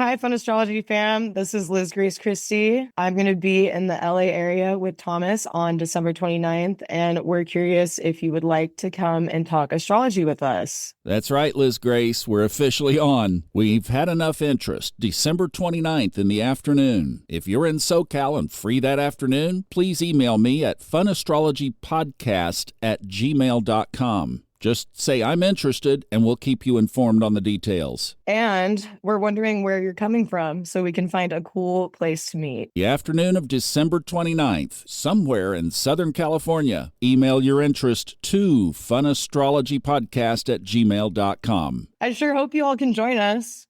Hi, Fun Astrology fam. This is Liz Grace Christie. I'm going to be in the LA area with Thomas on December 29th, and we're curious if you would like to come and talk astrology with us. That's right, Liz Grace. We're officially on. We've had enough interest. December 29th in the afternoon. If you're in SoCal and free that afternoon, please email me at funastrologypodcast@gmail.com. Just say I'm interested, and we'll keep you informed on the details. And we're wondering where you're coming from so we can find a cool place to meet. The afternoon of December 29th, somewhere in Southern California. Email your interest to funastrologypodcast@gmail.com. I sure hope you all can join us.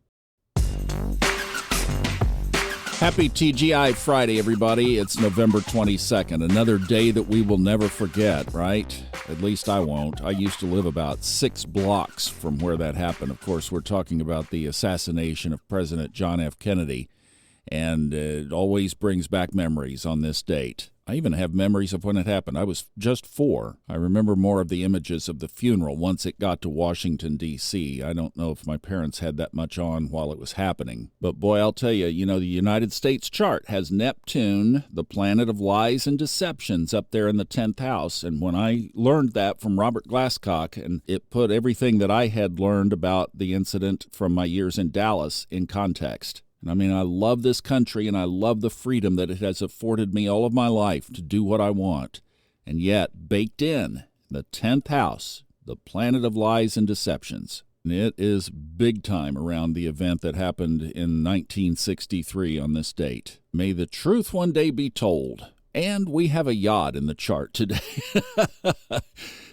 Happy TGI-Friday, everybody. It's November 22nd, another day that we will never forget, right? At least I won't. I used to live about 6 blocks from where that happened. Of course, we're talking about the assassination of President John F. Kennedy, and it always brings back memories on this date. I even have memories of when it happened. I was just 4. I remember more of the images of the funeral once it got to Washington, D.C. I don't know if my parents had that much on while it was happening. But boy, I'll tell you, the United States chart has Neptune, the planet of lies and deceptions, up there in the 10th house. And when I learned that from Robert Glasscock, and it put everything that I had learned about the incident from my years in Dallas in context. And I mean, I love this country, and I love the freedom that it has afforded me all of my life to do what I want. And yet, baked in, the 10th house, the planet of lies and deceptions. And it is big time around the event that happened in 1963 on this date. May the truth one day be told. And we have a yod in the chart today.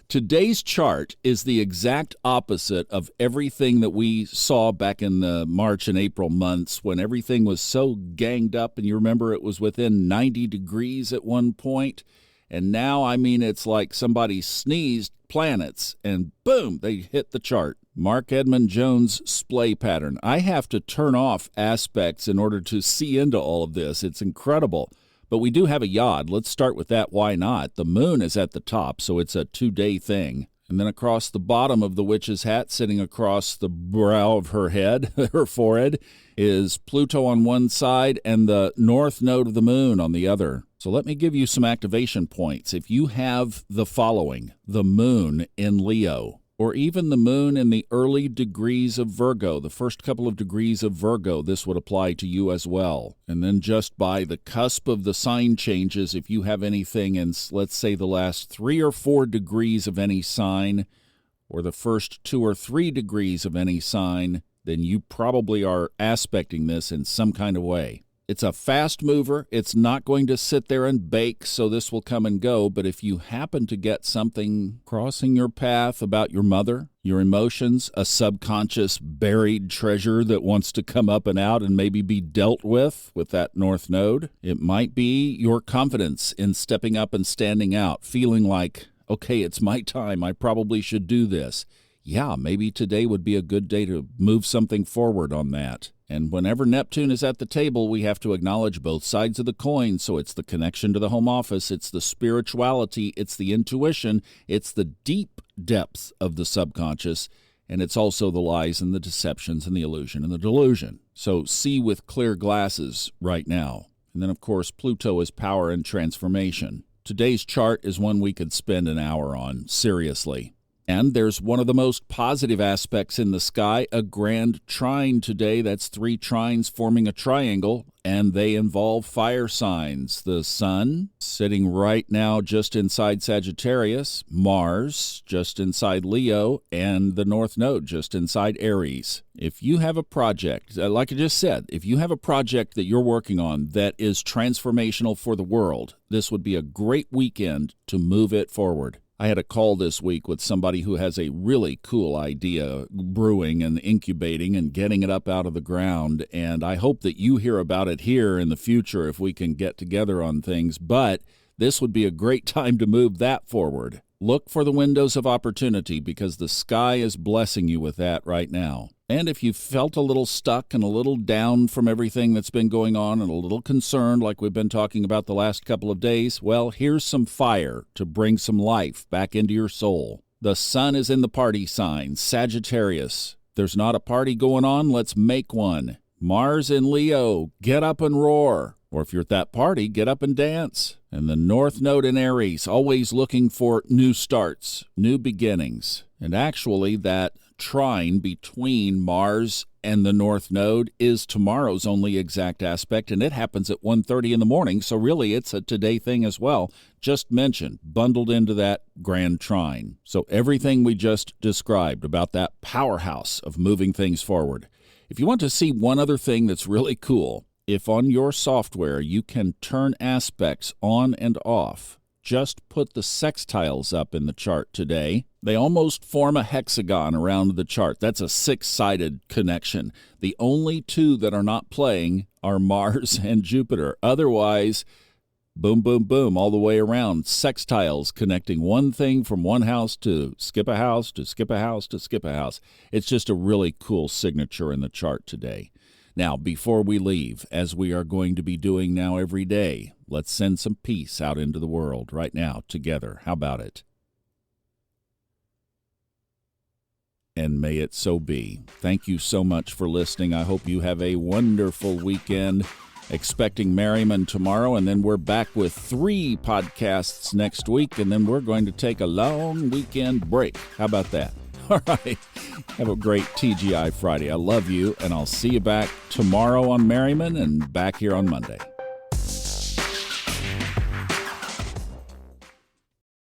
Today's chart is the exact opposite of everything that we saw back in the March and April months when everything was so ganged up, and you remember it was within 90 degrees at one point. And now, I mean, it's like somebody sneezed planets and boom, they hit the chart. Mark Edmund Jones' splay pattern. I have to turn off aspects in order to see into all of this. It's incredible. But we do have a yod. Let's start with that. Why not? The moon is at the top, so it's a 2-day thing. And then across the bottom of the witch's hat, sitting across the brow of her head, her forehead, is Pluto on one side and the north node of the moon on the other. So let me give you some activation points. If you have the following, the moon in Leo, or even the moon in the early degrees of Virgo, the first couple of degrees of Virgo, this would apply to you as well. And then just by the cusp of the sign changes, if you have anything in, let's say, the last 3 or 4 degrees of any sign, or the first 2 or 3 degrees of any sign, then you probably are aspecting this in some kind of way. It's a fast mover. It's not going to sit there and bake, so this will come and go. But if you happen to get something crossing your path about your mother, your emotions, a subconscious buried treasure that wants to come up and out and maybe be dealt with that north node, it might be your confidence in stepping up and standing out, feeling like, okay, it's my time. I probably should do this. Yeah, maybe today would be a good day to move something forward on that. And whenever Neptune is at the table, we have to acknowledge both sides of the coin. So it's the connection to the home office, it's the spirituality, it's the intuition, it's the deep depths of the subconscious, and it's also the lies and the deceptions and the illusion and the delusion. So see with clear glasses right now. And then, of course, Pluto is power and transformation. Today's chart is one we could spend an hour on, seriously. And there's one of the most positive aspects in the sky, a grand trine today. That's 3 trines forming a triangle, and they involve fire signs. The sun sitting right now just inside Sagittarius, Mars just inside Leo, and the North Node just inside Aries. If you have a project, like I just said, if you have a project that you're working on that is transformational for the world, this would be a great weekend to move it forward. I had a call this week with somebody who has a really cool idea brewing and incubating and getting it up out of the ground, and I hope that you hear about it here in the future if we can get together on things, but this would be a great time to move that forward. Look for the windows of opportunity because the sky is blessing you with that right now. And if you felt a little stuck and a little down from everything that's been going on and a little concerned like we've been talking about the last couple of days, well, here's some fire to bring some life back into your soul. The sun is in the party sign, Sagittarius. There's not a party going on, let's make one. Mars in Leo, get up and roar. Or if you're at that party, get up and dance. And the North Node in Aries, always looking for new starts, new beginnings. And actually, that trine between Mars and the North Node is tomorrow's only exact aspect, and it happens at 1:30 in the morning, so really it's a today thing as well. Just mentioned, bundled into that grand trine. So everything we just described about that powerhouse of moving things forward. If you want to see one other thing that's really cool, if on your software you can turn aspects on and off, just put the sextiles up in the chart today. They almost form a hexagon around the chart. That's a six-sided connection. The only two that are not playing are Mars and Jupiter. Otherwise, boom, boom, boom, all the way around. Sextiles connecting one thing from one house to skip a house, to skip a house, to skip a house. It's just a really cool signature in the chart today. Now, before we leave, as we are going to be doing now every day, let's send some peace out into the world right now together. How about it? And may it so be. Thank you so much for listening. I hope you have a wonderful weekend. Expecting Merriman tomorrow, and then we're back with 3 podcasts next week, and then we're going to take a long weekend break. How about that? All right. Have a great TGI Friday. I love you, and I'll see you back tomorrow on Merriman and back here on Monday.